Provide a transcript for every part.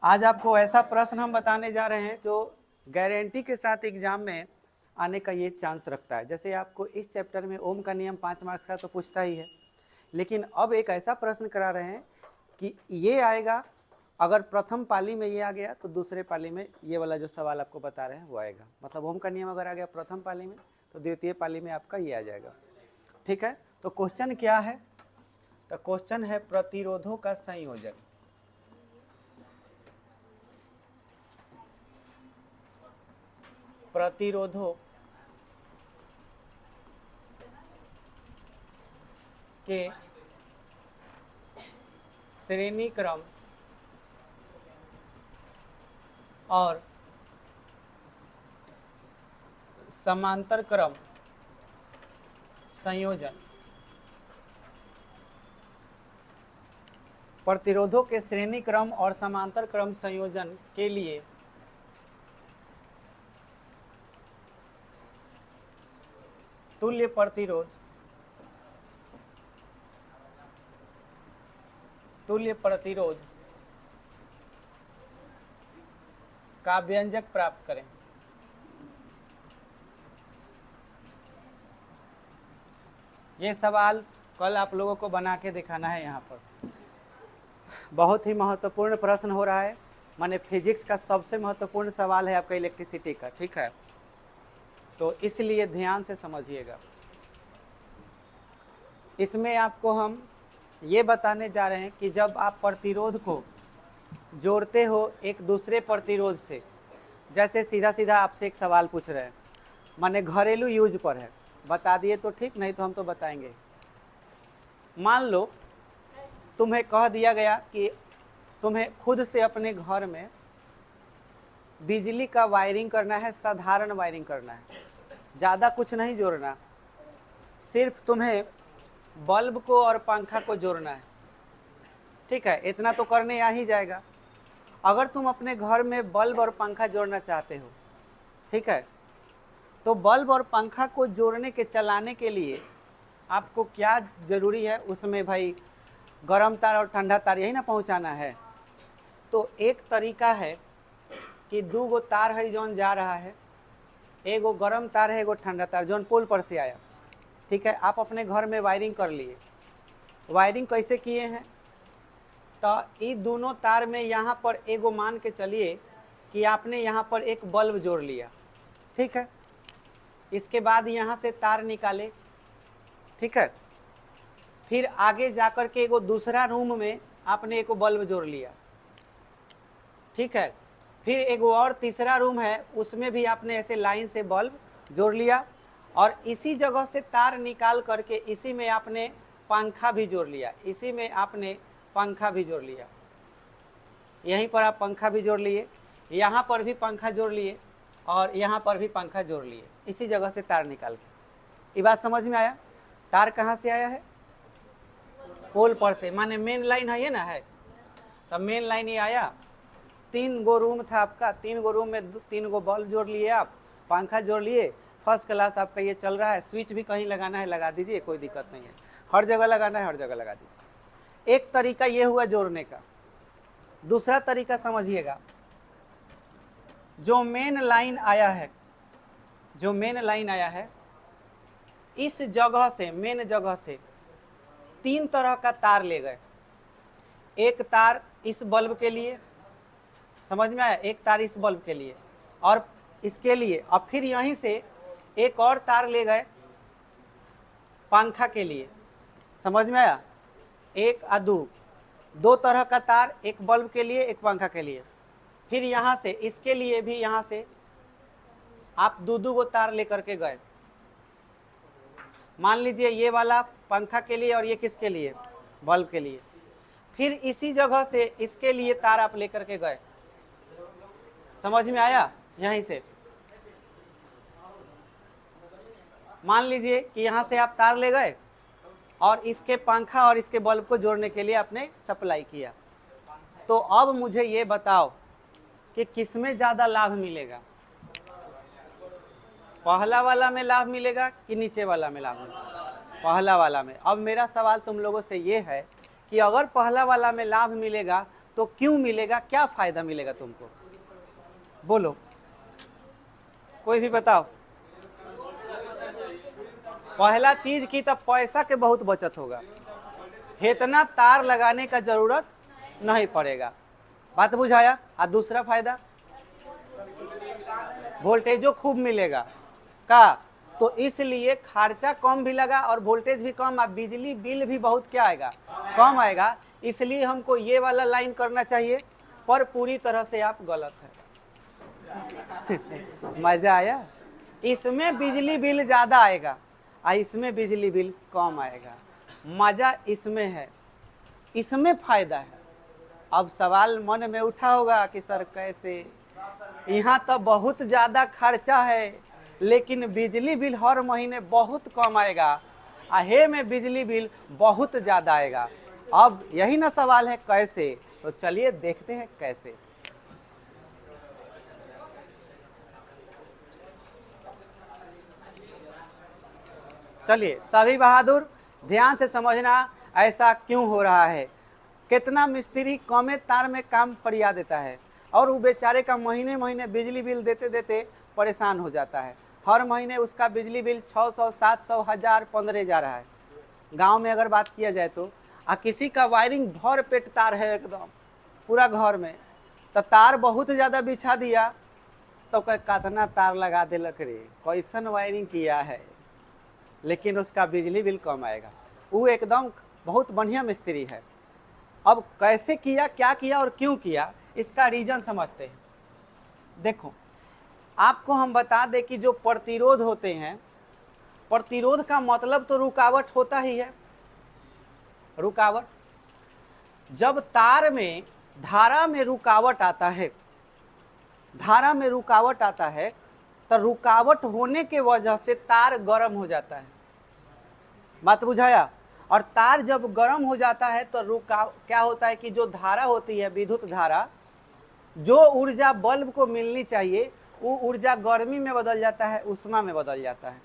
आज आपको ऐसा प्रश्न हम बताने जा रहे हैं जो गारंटी के साथ एग्जाम में आने का ये चांस रखता है। जैसे आपको इस चैप्टर में ओम का नियम 5 मार्क्स का तो पूछता ही है, लेकिन अब एक ऐसा प्रश्न करा रहे हैं कि ये आएगा, अगर प्रथम पाली में ये आ गया तो दूसरे पाली में ये वाला जो सवाल आपको बता रहे हैं वो आएगा। मतलब ओम का नियम अगर आ गया प्रथम पाली में तो द्वितीय पाली में आपका ये आ जाएगा। ठीक है, तो क्वेश्चन क्या है? तो क्वेश्चन है प्रतिरोधों का संयोजन। प्रतिरोधों के श्रेणी क्रम और समांतर क्रम संयोजन। प्रतिरोधों के श्रेणी क्रम और समांतर क्रम संयोजन के लिए तुल्य प्रतिरोध का व्यंजक प्राप्त करें। ये सवाल कल आप लोगों को बना के दिखाना है। यहाँ पर बहुत ही महत्वपूर्ण प्रश्न हो रहा है, माने फिजिक्स का सबसे महत्वपूर्ण सवाल है आपका इलेक्ट्रिसिटी का। ठीक है, तो इसलिए ध्यान से समझिएगा। इसमें आपको हम ये बताने जा रहे हैं कि जब आप प्रतिरोध को जोड़ते हो एक दूसरे प्रतिरोध से, जैसे सीधा सीधा आपसे एक सवाल पूछ रहे हैं, माने घरेलू यूज पर है, बता दिए तो ठीक, नहीं तो हम तो बताएंगे। मान लो तुम्हें कह दिया गया कि तुम्हें खुद से अपने घर में बिजली का वायरिंग करना है, साधारण वायरिंग करना है, ज़्यादा कुछ नहीं जोड़ना, सिर्फ तुम्हें बल्ब को और पंखा को जोड़ना है। ठीक है, इतना तो करने आ ही जाएगा। अगर तुम अपने घर में बल्ब और पंखा जोड़ना चाहते हो, ठीक है, तो बल्ब और पंखा को जोड़ने के चलाने के लिए आपको क्या ज़रूरी है? उसमें भाई गर्म तार और ठंडा तार यही ना पहुंचाना है। तो एक तरीका है कि 2 गो तार है जौन जा रहा है, एगो गर्म तार है एगो ठंडा तार जौन पोल पर से आया। ठीक है, आप अपने घर में वायरिंग कर लिए। वायरिंग कैसे किए हैं? तो ये दोनों तार में यहाँ पर एगो मान के चलिए कि आपने यहाँ पर एक बल्ब जोड़ लिया। ठीक है, इसके बाद यहाँ से तार निकाले। ठीक है, फिर आगे जाकर के एगो दूसरा रूम में आपने एक बल्ब जोड़ लिया। ठीक है, फिर एगो और तीसरा रूम है, उसमें भी आपने ऐसे लाइन से बल्ब जोड़ लिया और इसी जगह से तार निकाल करके इसी में आपने पंखा भी जोड़ लिया। इसी में आपने पंखा भी जोड़ लिया, यहीं पर आप पंखा भी जोड़ लिए, यहाँ पर भी पंखा जोड़ लिए और यहाँ पर भी पंखा जोड़ लिए, इसी जगह से तार निकाल के। ये बात समझ में आया? तार कहाँ से आया है? पोल पर से, माने मेन लाइन है ये ना है, तब मेन लाइन ये आया। 3 गो रूम था आपका, 3 गो रूम में 3 गो बल्ब जोड़ लिए, आप पंखा जोड़ लिए, फर्स्ट क्लास आपका ये चल रहा है। स्विच भी कहीं लगाना है लगा दीजिए, कोई दिक्कत नहीं है, हर जगह लगाना है हर जगह लगा दीजिए। एक तरीका ये हुआ जोड़ने का। दूसरा तरीका समझिएगा, जो मेन लाइन आया है, जो मेन लाइन आया है, इस जगह से, मेन जगह से 3 तरह का तार ले गए। एक तार इस बल्ब के लिए, समझ में आया? एक तार इस बल्ब के लिए और इसके लिए, और फिर यहीं से एक और तार ले गए पंखा के लिए। समझ में आया? एक आ दो तरह का तार, एक बल्ब के लिए एक पंखा के लिए। फिर यहाँ से इसके लिए भी यहाँ से आप 2 गो तार लेकर के गए। मान लीजिए ये वाला पंखा के लिए और ये किसके लिए? बल्ब के लिए। फिर इसी जगह से इसके लिए तार आप लेकर के गए। समझ में आया? यहीं से मान लीजिए कि यहाँ से आप तार ले गए और इसके पंखा और इसके बल्ब को जोड़ने के लिए आपने सप्लाई किया। तो अब मुझे ये बताओ कि किसमें ज़्यादा लाभ मिलेगा? पहला वाला में लाभ मिलेगा कि नीचे वाला में लाभ मिलेगा? पहला वाला में। अब मेरा सवाल तुम लोगों से ये है कि अगर पहला वाला में लाभ मिलेगा तो क्यों मिलेगा, क्या फायदा मिलेगा तुमको, बोलो, कोई भी बताओ। पहला चीज की तब पैसा के बहुत बचत होगा, इतना तार लगाने का जरूरत नहीं पड़ेगा, बात बुझाया। और दूसरा फायदा वोल्टेजो खूब मिलेगा का, तो इसलिए खर्चा कम भी लगा और वोल्टेज भी कम, और बिजली बिल भी बहुत क्या आएगा, कम आएगा। इसलिए हमको ये वाला लाइन करना चाहिए, पर पूरी तरह से आप गलत है। मजा आया, इसमें बिजली बिल ज्यादा आएगा और इसमें बिजली बिल कम आएगा, मजा इसमें है, इसमें फायदा है। अब सवाल मन में उठा होगा कि सर कैसे, यहाँ तो बहुत ज्यादा खर्चा है लेकिन बिजली बिल हर महीने बहुत कम आएगा, हे में बिजली बिल बहुत ज्यादा आएगा। अब यही ना सवाल है कैसे, तो चलिए देखते हैं कैसे। चलिए सभी बहादुर ध्यान से समझना, ऐसा क्यों हो रहा है। कितना मिस्त्री कमे तार में काम फरिया देता है और वो बेचारे का महीने महीने बिजली बिल देते देते परेशान हो जाता है। हर महीने उसका बिजली बिल 600, 700, 1000, 15 जा रहा है। गांव में अगर बात किया जाए तो किसी का वायरिंग भर पेट तार है एकदम पूरा घर में, तो तार बहुत ज़्यादा बिछा दिया तो कितना तार लगा दिलक रे, कैसन वायरिंग किया है, लेकिन उसका बिजली बिल कम आएगा। वो एकदम बहुत बढ़िया मिस्त्री है। अब कैसे किया, क्या किया और क्यों किया, इसका रीजन समझते हैं। देखो आपको हम बता दें कि जो प्रतिरोध होते हैं, प्रतिरोध का मतलब तो रुकावट होता ही है। रुकावट, जब तार में धारा में रुकावट आता है, धारा में रुकावट आता है तो रुकावट होने के वजह से तार गर्म हो जाता है, बात बुझाया। और तार जब गर्म हो जाता है तो क्या होता है कि जो धारा होती है, विद्युत धारा, जो ऊर्जा बल्ब को मिलनी चाहिए वो ऊर्जा गर्मी में बदल जाता है, उष्मा में बदल जाता है,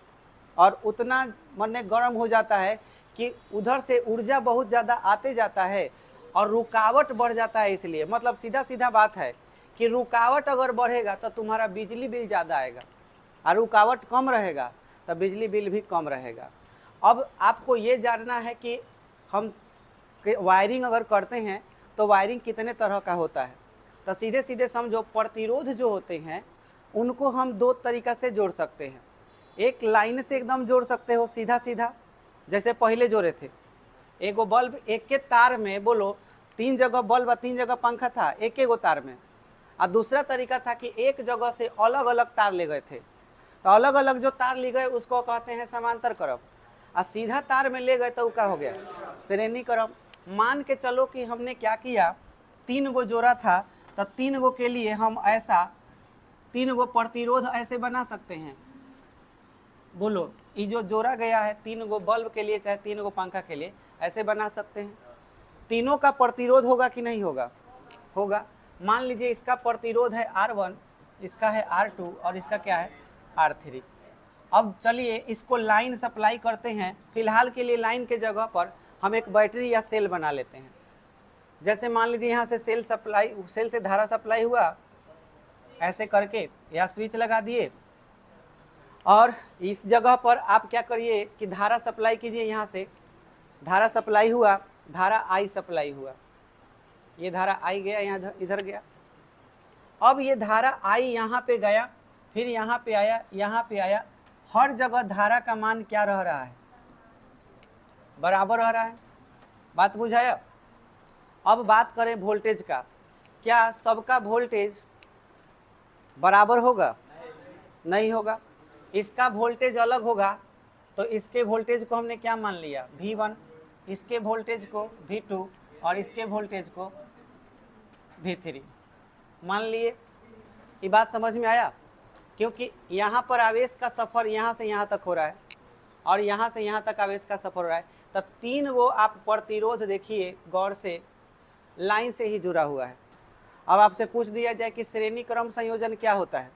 और उतना मने गर्म हो जाता है कि उधर से ऊर्जा बहुत ज़्यादा आते जाता है और रुकावट बढ़ जाता है। इसलिए मतलब सीधा सीधा बात है कि रुकावट अगर बढ़ेगा तो तुम्हारा बिजली बिल ज़्यादा आएगा, और रुकावट कम रहेगा तो बिजली बिल भी कम रहेगा। अब आपको ये जानना है कि हम वायरिंग अगर करते हैं तो वायरिंग कितने तरह का होता है, तो सीधे सीधे समझो, प्रतिरोध जो होते हैं उनको हम दो तरीक़ा से जोड़ सकते हैं। एक लाइन से एकदम जोड़ सकते हो सीधा सीधा, जैसे पहले जोड़े थे, एगो बल्ब एक के तार में, बोलो 3 जगह बल्ब और 3 जगह पंखा था एक एगो तार में। और दूसरा तरीका था कि एक जगह से अलग अलग तार ले गए थे, तो अलग अलग जो तार ले गए उसको कहते हैं समांतर क्रम, और सीधा तार में ले गए तो क्या हो गया, श्रेणी क्रम। मान के चलो कि हमने क्या किया, 3 गो जोड़ा था, तो 3 गो के लिए हम ऐसा 3 गो प्रतिरोध ऐसे बना सकते हैं। बोलो ये जो जोड़ा गया है 3 गो बल्ब के लिए चाहे 3 गो पंखा के लिए, ऐसे बना सकते हैं। तीनों का प्रतिरोध होगा कि नहीं होगा, होगा। मान लीजिए इसका प्रतिरोध है R1, इसका है R2 और इसका क्या है R3। अब चलिए इसको लाइन सप्लाई करते हैं। फिलहाल के लिए लाइन के जगह पर हम एक बैटरी या सेल बना लेते हैं। जैसे मान लीजिए यहाँ से सेल से धारा सप्लाई हुआ ऐसे करके, या स्विच लगा दिए, और इस जगह पर आप क्या करिए कि धारा सप्लाई कीजिए। यहाँ से धारा सप्लाई हुआ, धारा I सप्लाई हुआ, ये धारा I गया, यहाँ इधर गया। अब ये धारा I यहाँ पे गया, फिर यहाँ पे आया, यहाँ पे आया, हर जगह धारा का मान क्या रह रहा है, बराबर रह रहा है, बात बुझाया। अब बात करें वोल्टेज का, क्या सबका वोल्टेज बराबर होगा, नहीं होगा। इसका वोल्टेज अलग होगा तो इसके वोल्टेज को हमने क्या मान लिया, V1, इसके वोल्टेज को V2 और इसके वोल्टेज को V3 मान लिए। ये बात समझ में आया, क्योंकि यहाँ पर आवेश का सफ़र यहाँ से यहाँ तक हो रहा है और यहाँ से यहाँ तक आवेश का सफ़र हो रहा है। तो 3 गो आप प्रतिरोध देखिए गौर से, लाइन से ही जुड़ा हुआ है। अब आपसे पूछ दिया जाए कि श्रेणी क्रम संयोजन क्या होता है,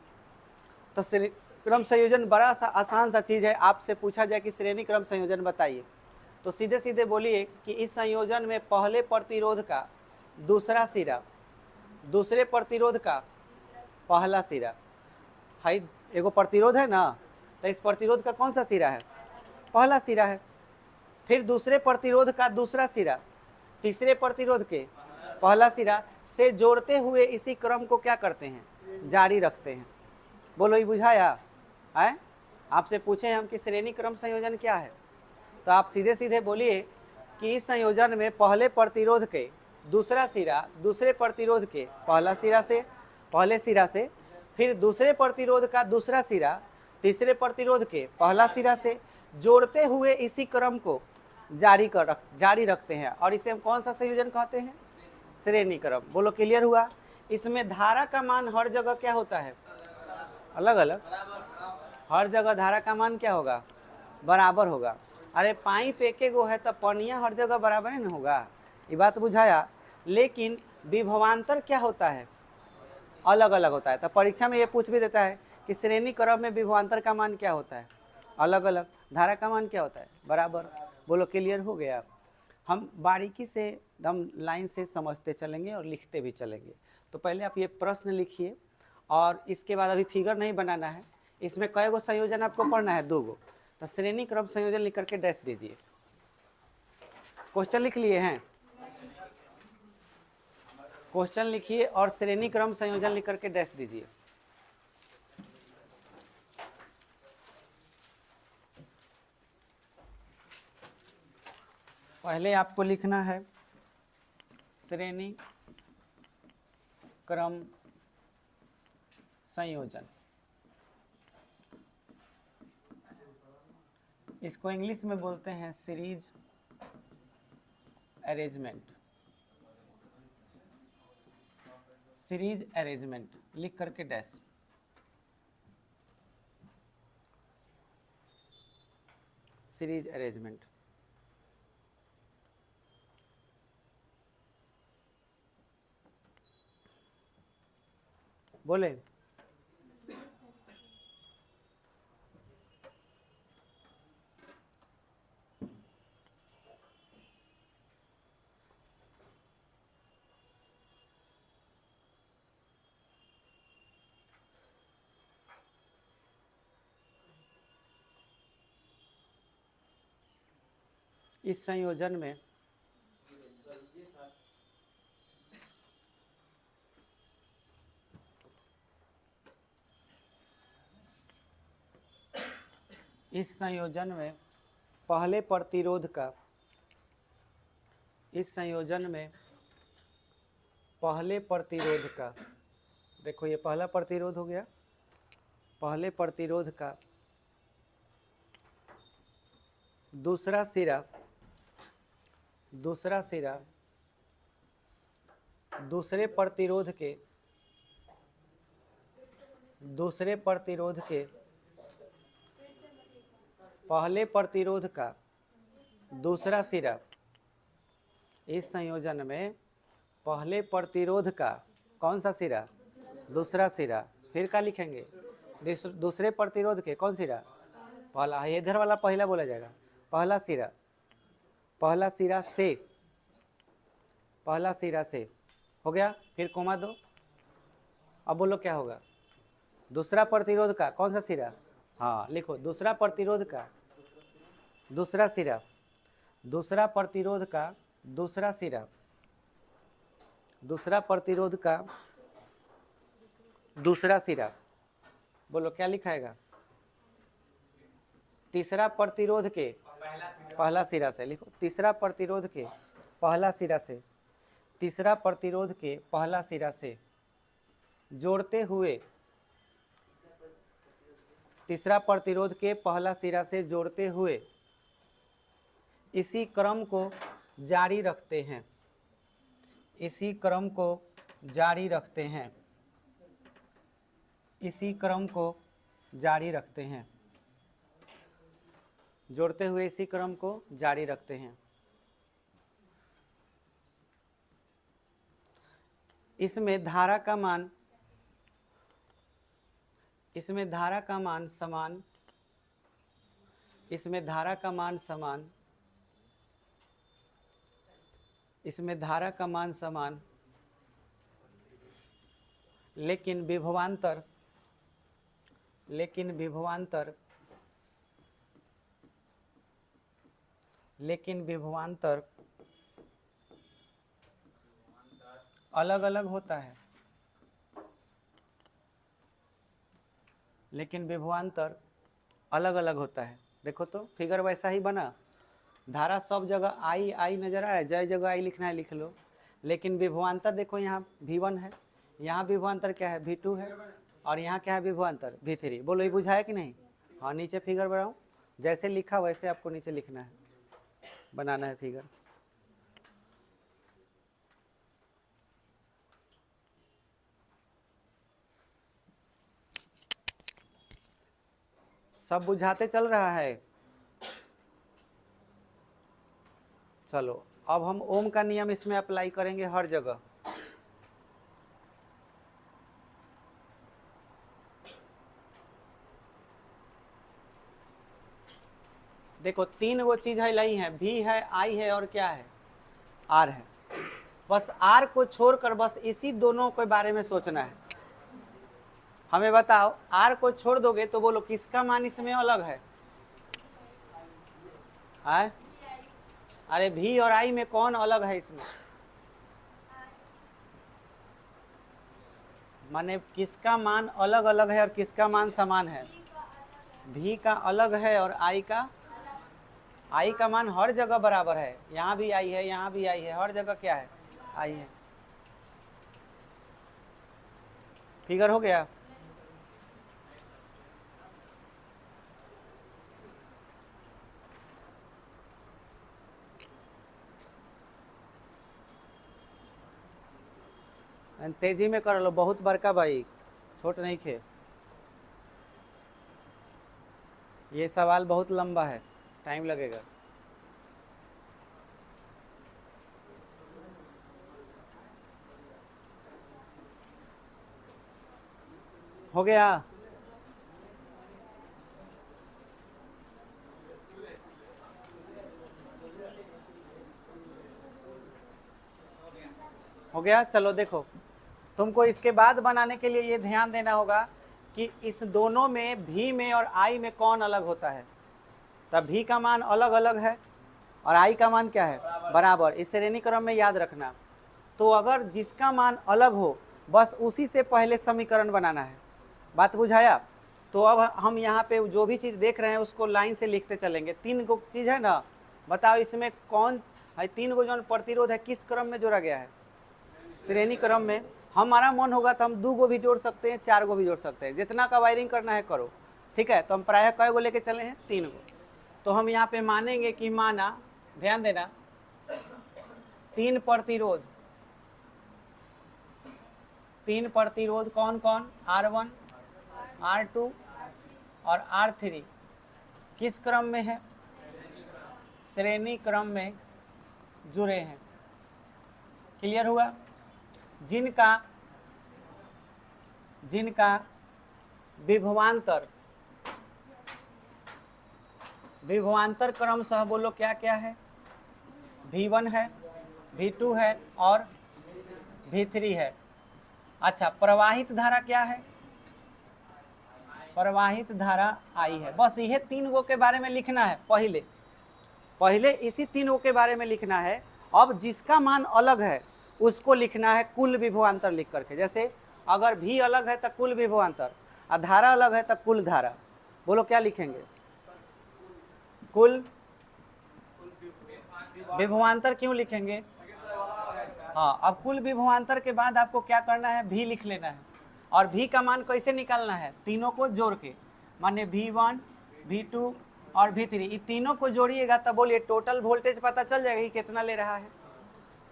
तो श्रेणी क्रम संयोजन बड़ा सा आसान सा चीज़ है। आपसे पूछा जाए कि श्रेणी क्रम संयोजन बताइए, तो सीधे सीधे बोलिए कि इस संयोजन में पहले प्रतिरोध का दूसरा सिरा, दूसरे प्रतिरोध का पहला सिरा। हाई एगो प्रतिरोध है ना, तो इस प्रतिरोध का कौन सा सिरा है? पहला सिरा है। फिर दूसरे प्रतिरोध का दूसरा सिरा तीसरे प्रतिरोध के पहला सिरा से जोड़ते हुए इसी क्रम को क्या करते हैं? जारी रखते हैं। बोलो, ये बुझाया है? आपसे पूछे हम कि श्रेणी क्रम संयोजन क्या है, तो आप सीधे सीधे बोलिए कि इस संयोजन में पहले प्रतिरोध के दूसरा सिरा दूसरे प्रतिरोध के पहले सिरा से फिर दूसरे प्रतिरोध का दूसरा सिरा तीसरे प्रतिरोध के पहला सिरा से जोड़ते हुए इसी क्रम को जारी रखते हैं, और इसे हम कौन सा संयोजन कहते हैं? श्रेणी क्रम। बोलो, क्लियर हुआ? इसमें धारा का मान हर जगह क्या होता है? अलग अलग। हर जगह धारा का मान क्या होगा? बराबर होगा। अरे पाइप एक गो है तो पनिया हर जगह बराबर ही ना होगा, ये बात बुझाया। लेकिन विभवांतर क्या होता है? अलग अलग होता है। तो परीक्षा में ये पूछ भी देता है कि श्रेणी क्रम में विभवांतर का मान क्या होता है? अलग अलग। धारा का मान क्या होता है? बराबर। बोलो, क्लियर हो गया? हम बारीकी से एकदम लाइन से समझते चलेंगे और लिखते भी चलेंगे। तो पहले आप ये प्रश्न लिखिए, और इसके बाद अभी फिगर नहीं बनाना है। इसमें कई गो संयोजन आपको पढ़ना है? 2 गो। तो श्रेणी क्रम संयोजन लिख करके डैश दीजिए। क्वेश्चन लिख लिए हैं? क्वेश्चन लिखिए और श्रेणी क्रम संयोजन लिख करके डैश दीजिए। पहले आपको लिखना है श्रेणी क्रम संयोजन। इसको इंग्लिश में बोलते हैं सीरीज अरेंजमेंट। सीरीज अरेंजमेंट लिख करके डैश। Series arrangement. बोले, इस संयोजन में पहले प्रतिरोध का देखो, ये पहला प्रतिरोध हो गया। पहले प्रतिरोध का दूसरा सिरा दूसरे प्रतिरोध के पहले प्रतिरोध का दूसरा सिरा। इस संयोजन में पहले प्रतिरोध का कौन सा सिरा? दूसरा सिरा। फिर क्या लिखेंगे? दूसरे प्रतिरोध के कौन सिरा? पहला। इधर वाला पहला बोला जाएगा। पहला सिरा से हो गया। फिर कोमा दो। अब बोलो क्या होगा? दूसरा प्रतिरोध का कौन सा सिरा? हाँ, लिखो, दूसरा प्रतिरोध का दूसरा सिरा। दूसरा प्रतिरोध का दूसरा सिरा। दूसरा प्रतिरोध का दूसरा सिरा। बोलो क्या लिखाएगा? तीसरा प्रतिरोध के पहला सिरा से। लिखो, तीसरा प्रतिरोध के पहला सिरा से। तीसरा प्रतिरोध के पहला सिरा से जोड़ते हुए तीसरा प्रतिरोध के पहला सिरा से जोड़ते हुए इसी क्रम को जारी रखते हैं। इसी क्रम को जारी रखते हैं। इसी क्रम को जारी रखते हैं। जोड़ते हुए इसी क्रम को जारी रखते हैं। इसमें धारा का मान समान इसमें धारा का मान समान, लेकिन विभवांतर अलग अलग होता है। देखो तो फिगर वैसा ही बना, धारा सब जगह आई आई नजर आ रहा है, जय जगह आई लिखना है लिख लो, लेकिन विभवांतर देखो यहाँ V1 है, यहाँ विभवांतर क्या है V2 है, और यहाँ क्या है विभवांतर V3। बोलो ये बुझाया कि नहीं? हाँ, नीचे फिगर बनाओ, जैसे लिखा वैसे आपको नीचे लिखना है, बनाना है फिगर। सब बुझाते चल रहा है? चलो अब हम ओम का नियम इसमें अप्लाई करेंगे हर जगह। देखो तीन वो चीज है लाई है, भी है, आई है और क्या है, आर है। बस आर को छोड़कर बस इसी दोनों के बारे में सोचना है। हमें बताओ आर को छोड़ दोगे तो बोलो किसका मान इसमें अलग है? अरे भी और आई में कौन अलग है इसमें? माने किसका मान अलग अलग है और किसका मान समान है? भी का अलग है और आई का मान हर जगह बराबर है। यहाँ भी आई है, यहाँ भी आई है, हर जगह क्या है? आई है। फिगर हो गया? तेजी में कर लो, बहुत बड़का भाई, छोट नहीं खे। ये सवाल बहुत लंबा है, टाइम लगेगा। हो गया? हो गया? चलो देखो, तुमको इसके बाद बनाने के लिए ये ध्यान देना होगा कि इस दोनों में भी में और आई में कौन अलग होता है। तब भी का मान अलग अलग है और आई का मान क्या है? बराबर। इस श्रेणी क्रम में याद रखना। तो अगर जिसका मान अलग हो बस उसी से पहले समीकरण बनाना है। बात बुझाया? तो अब हम यहाँ पे जो भी चीज़ देख रहे हैं उसको लाइन से लिखते चलेंगे। तीन गो चीज़ है ना, बताओ इसमें कौन है? तीन गो जो प्रतिरोध है किस क्रम में जोड़ा गया है? श्रेणी क्रम में। हमारा मन होगा तो हम 2 गो भी जोड़ सकते हैं, 4 गो भी जोड़ सकते हैं, जितना का वायरिंग करना है करो। ठीक है, तो हम प्रायः कै गो लेके चले हैं? 3 गो। तो हम यहाँ पे मानेंगे कि माना, ध्यान देना, 3 प्रतिरोध कौन कौन? R1, R2 और R3 किस क्रम में है? श्रेणी क्रम में जुड़े हैं। क्लियर हुआ? जिनका विभवांतर क्रमशः बोलो क्या क्या है? V1 है, V2 है और V3 है। अच्छा, प्रवाहित धारा क्या है? प्रवाहित धारा आई है। बस यह 3 गो के बारे में लिखना है। पहले इसी 3 गो के बारे में लिखना है। अब जिसका मान अलग है उसको लिखना है कुल विभवांतर लिख करके। जैसे अगर भी अलग है तो कुल विभवांतर, और धारा अलग है तो कुल धारा। बोलो क्या लिखेंगे? कुल विभवांतर क्यों लिखेंगे? हाँ, अब कुल विभवांतर के बाद आपको क्या करना है? भी लिख लेना है। और भी का मान कैसे निकालना है? तीनों को जोड़ के, माने V1, V2 और V3, ये तीनों को जोड़िएगा तब बोलिए टोटल वोल्टेज पता चल जाएगा कि कितना ले रहा है।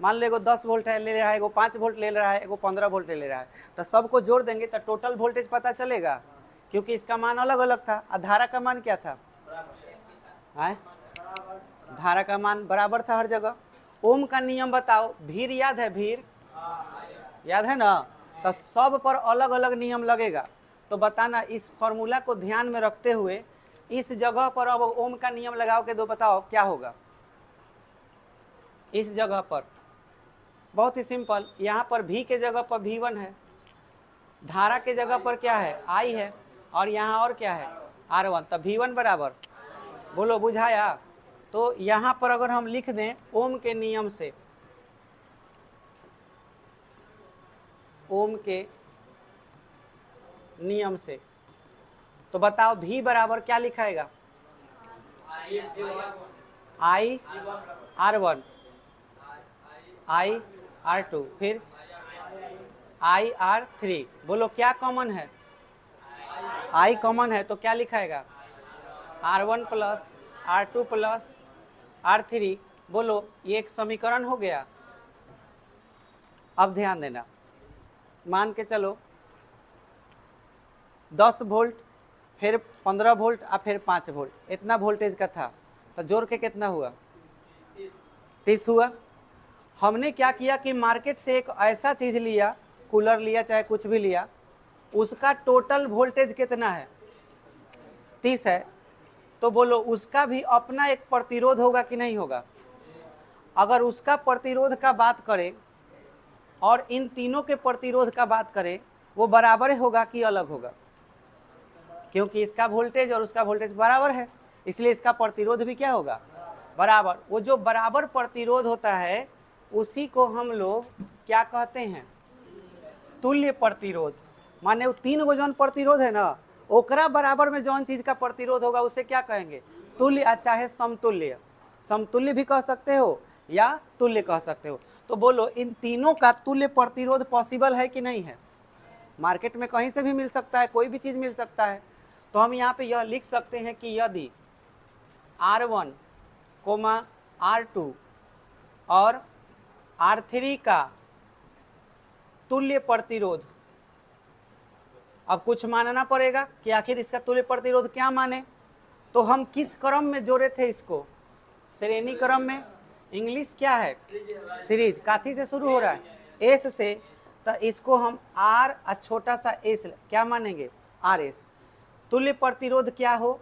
मान लो एगो 10 वोल्ट है ले रहा है, एगो 5 वोल्ट ले रहा है, एगो 15 वोल्ट ले रहा है, तो सबको जोड़ देंगे तो टोटल वोल्टेज पता चलेगा, क्योंकि इसका मान अलग अलग था। और धारा का मान क्या था? धारा का मान बराबर था हर जगह। ओम का नियम बताओ, भीड़ याद है? भीड़ याद है ना? तो सब पर अलग अलग नियम लगेगा। तो बताना, इस फॉर्मूला को ध्यान में रखते हुए इस जगह पर अब ओम का नियम लगाओ के दो, बताओ क्या होगा? इस जगह पर बहुत ही सिंपल, यहाँ पर V के जगह पर V1 है, धारा के जगह पर क्या है I है, और यहाँ और क्या है R1, तब V1 बराबर, बोलो बुझाया। तो यहाँ पर अगर हम लिख दें ओम के नियम से, ओम के नियम से, तो बताओ V बराबर क्या लिखाएगा, I R1, I R2, फिर I R3, बोलो क्या कॉमन है, I कॉमन है तो क्या लिखाएगा R1 plus R2 plus R3, बोलो ये एक समीकरण हो गया। अब ध्यान देना, मान के चलो 10 वोल्ट, फिर 15 वोल्ट और फिर 5 वोल्ट, इतना वोल्टेज का था, तो जोड़ के कितना हुआ 30 हुआ। हमने क्या किया कि मार्केट से एक ऐसा चीज़ लिया, कूलर लिया चाहे कुछ भी लिया, उसका टोटल वोल्टेज कितना है 30 है, तो बोलो उसका भी अपना एक प्रतिरोध होगा कि नहीं होगा। अगर उसका प्रतिरोध का बात करें और इन तीनों के प्रतिरोध का बात करें, वो बराबर होगा कि अलग होगा, क्योंकि इसका वोल्टेज और उसका वोल्टेज बराबर है, इसलिए इसका प्रतिरोध भी क्या होगा बराबर। वो जो बराबर प्रतिरोध होता है उसी को हम लोग क्या कहते हैं, तुल्य प्रतिरोध। माने वो तीन गो जौन प्रतिरोध है ना, ओकरा बराबर में जौन चीज का प्रतिरोध होगा उसे क्या कहेंगे तुल्य, चाहे समतुल्य, समतुल्य भी कह सकते हो या तुल्य कह सकते हो। तो बोलो इन तीनों का तुल्य प्रतिरोध पॉसिबल है कि नहीं है, मार्केट में कहीं से भी मिल सकता है, कोई भी चीज मिल सकता है। तो हम यहाँ पे यह लिख सकते हैं कि यदि R1, R2 और R3 का तुल्य प्रतिरोध, अब कुछ मानना पड़ेगा कि आखिर इसका तुल्य प्रतिरोध क्या माने। तो हम किस क्रम में जोड़े थे इसको, श्रेणी क्रम में। इंग्लिश क्या है सीरीज, काथी से शुरू हो रहा है एस से, तो इसको हम आर और छोटा सा एस क्या मानेंगे आर एस। तुल्य प्रतिरोध क्या हो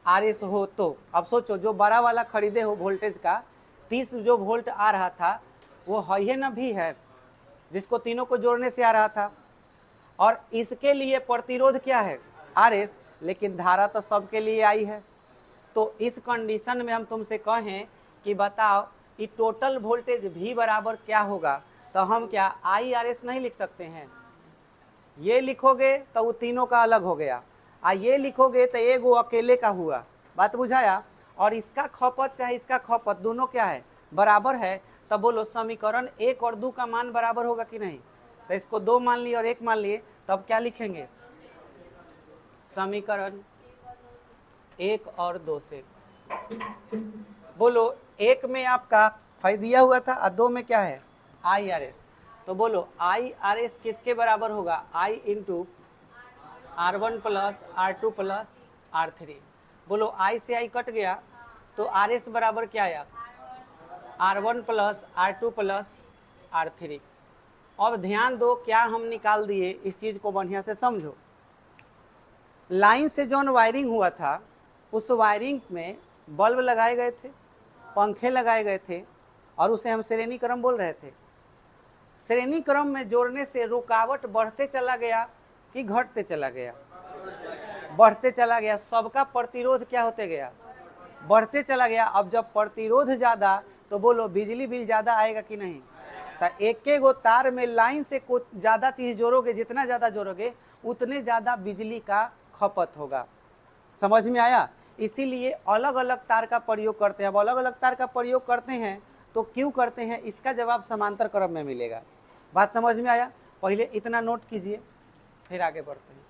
आर एस हो। तो अब सोचो जो बड़ा वाला खरीदे हो वोल्टेज का 30 जो वोल्ट आ रहा था वो है ना भी है, जिसको तीनों को जोड़ने से आ रहा था, और इसके लिए प्रतिरोध क्या है आर एस, लेकिन धारा तो सबके लिए आई है। तो इस कंडीशन में हम तुमसे कहें कि बताओ कि टोटल वोल्टेज V बराबर क्या होगा, तो हम क्या आई आर एस नहीं लिख सकते हैं, ये लिखोगे तो वो तीनों का अलग हो गया, ये लिखोगे तो एक वो अकेले का हुआ। बात बुझाया। और इसका खपत चाहे इसका खपत दोनों क्या है बराबर है, तब बोलो समीकरण 1 और 2 का मान बराबर होगा कि नहीं। तो इसको 2 मान लिए और 1 मान लिए, तब क्या लिखेंगे समीकरण 1 और 2 से। बोलो 1 में आपका फाई दिया हुआ था और 2 में क्या है आई आर एस, तो बोलो आई आर एस किसके बराबर होगा I into R1 plus R2 plus R3। बोलो I से I कट गया तो आर एस बराबर क्या आया R1 plus R2 plus R3। अब ध्यान दो क्या हम निकाल दिए, इस चीज को बढ़िया से समझो। लाइन से जो वायरिंग हुआ था उस वायरिंग में बल्ब लगाए गए थे, पंखे लगाए गए थे, और उसे हम श्रेणी क्रम बोल रहे थे। श्रेणी क्रम में जोड़ने से रुकावट बढ़ते चला गया कि घटते चला गया, बढ़ते चला गया। सबका प्रतिरोध क्या होते गया बढ़ते चला गया। अब जब प्रतिरोध ज़्यादा तो बोलो बिजली बिल ज़्यादा आएगा कि नहीं। तो एक गो तार में लाइन से कुछ ज़्यादा चीज़ जोड़ोगे, जितना ज़्यादा जोड़ोगे उतने ज़्यादा बिजली का खपत होगा। समझ में आया। इसीलिए अलग अलग तार का प्रयोग करते हैं। अब अलग अलग तार का प्रयोग करते हैं तो क्यों करते हैं, इसका जवाब समांतर क्रम में मिलेगा। बात समझ में आया। पहले इतना नोट कीजिए फिर आगे बढ़ते हैं।